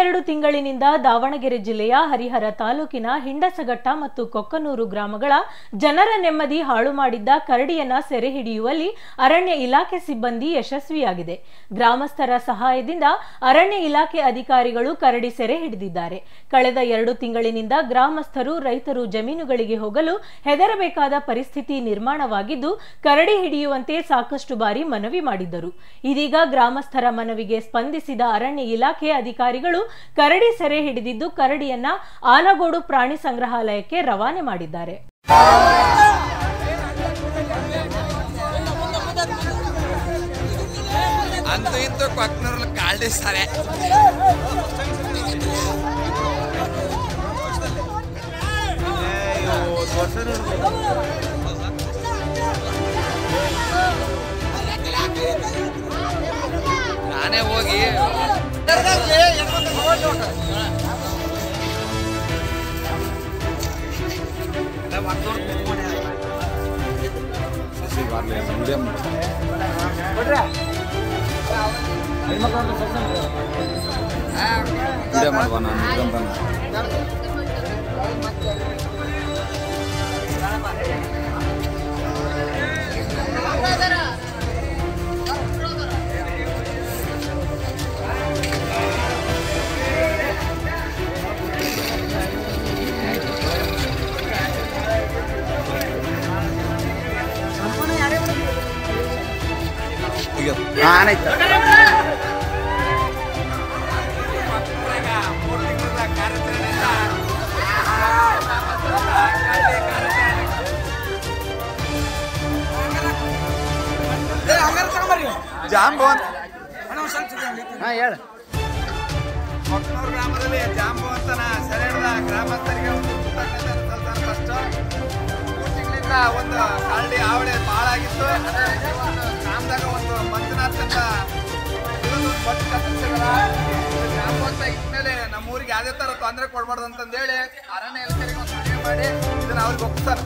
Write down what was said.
2 ತಿಂಗಳಿನಿಂದ ದಾವಣಗೆರೆ ಜಿಲ್ಲೆಯ ಹರಿಹರ ತಾಲೂಕಿನ ಹಿಂಡಸಘಟ್ಟ ಮತ್ತು ಕೊಕ್ಕನೂರು ಗ್ರಾಮಗಳ ಜನರ ನೆಮ್ಮದಿ ಹಾಳು ಮಾಡಿದ್ದ ಕರಡಿಯನ್ನ ಸೆರೆ ಹಿಡಿಯುವಲ್ಲಿ ಅರಣ್ಯ ಇಲಾಖೆ ಸಿಬ್ಬಂದಿ ಯಶಸ್ವಿಯಾಗಿದೆ. ಗ್ರಾಮಸ್ಥರ ಸಹಾಯದಿಂದ ಅರಣ್ಯ ಇಲಾಖೆ ಅಧಿಕಾರಿಗಳು ಕರಡಿ ಸೆರೆ ಹಿಡಿದಿದ್ದಾರೆ. ಕಳೆದ 2 ತಿಂಗಳಿನಿಂದ ಗ್ರಾಮಸ್ಥರು ರೈತರು ಜಮೀನುಗಳಿಗೆ ಹೋಗಲು ಹೆದರಬೇಕಾದ ಪರಿಸ್ಥಿತಿ ನಿರ್ಮಾಣವಾಗಿದ್ದು, ಕರಡಿ ಹಿಡಿಯುವಂತೆ ಸಾಕಷ್ಟು ಬಾರಿ ಮನವಿ ಮಾಡಿದ್ದರು. ಇದೀಗ ಗ್ರಾಮಸ್ಥರ ಮನವಿಗೆ ಸ್ಪಂದಿಸಿದ ಅರಣ್ಯ ಇಲಾಖೆ ಅಧಿಕಾರಿಗಳು ಕರಡಿ ಸೆರೆ ಹಿಡಿದಿದ್ದು ಕರಡಿಯನ್ನ ಆನಗೋಡು ಪ್ರಾಣಿ ಸಂಗ್ರಹಾಲಯಕ್ಕೆ ರವಾನೆ ಮಾಡಿದ್ದಾರೆ. ಅಂತೂ ಇಂತೂ ಕೊಕ್ಕನೂರಲ್ಲಿ ಕಾಲ್ಡಿಸ್ತಾರೆ. ನಾನೇ ಹೋಗಿ ಕೊಕ್ಕನೂರು ಗ್ರಾಮದಲ್ಲಿ ಜಾಂಬವಂತನ ಸೆರೆ ಹಿಡಿದ ಗ್ರಾಮಸ್ಥರಿಗೆ ಫಸ್ಟ್ 3 ತಿಂಗಳಿಂದ ಒಂದು ಕರಡಿ ಹಾವಳಿ ಭಾಳ ಆಗಿತ್ತು. ಗ್ರಾಮದಾಗ ಒಂದು ಮಂಜುನಾಥ್ ಅಂತ ಬಟ್ ಕತ್ತರಿಸಿದಾರ. ಜಾಂಬವಂತ ಇದ್ಮೇಲೆ ನಮ್ಮ ಊರಿಗೆ ಯಾವುದೇ ಥರ ತೊಂದರೆ ಕೊಡಬಾರ್ದು ಅಂತಂದೇಳಿ ಅರಣ್ಯ ಇಲಾಖೆಗೆ ಒಂದು ಮನವಿ ಮಾಡಿ ಇದನ್ನ ಅವ್ರಿಗೆ ಒಪ್ಪಿಸ್ತಾರೆ.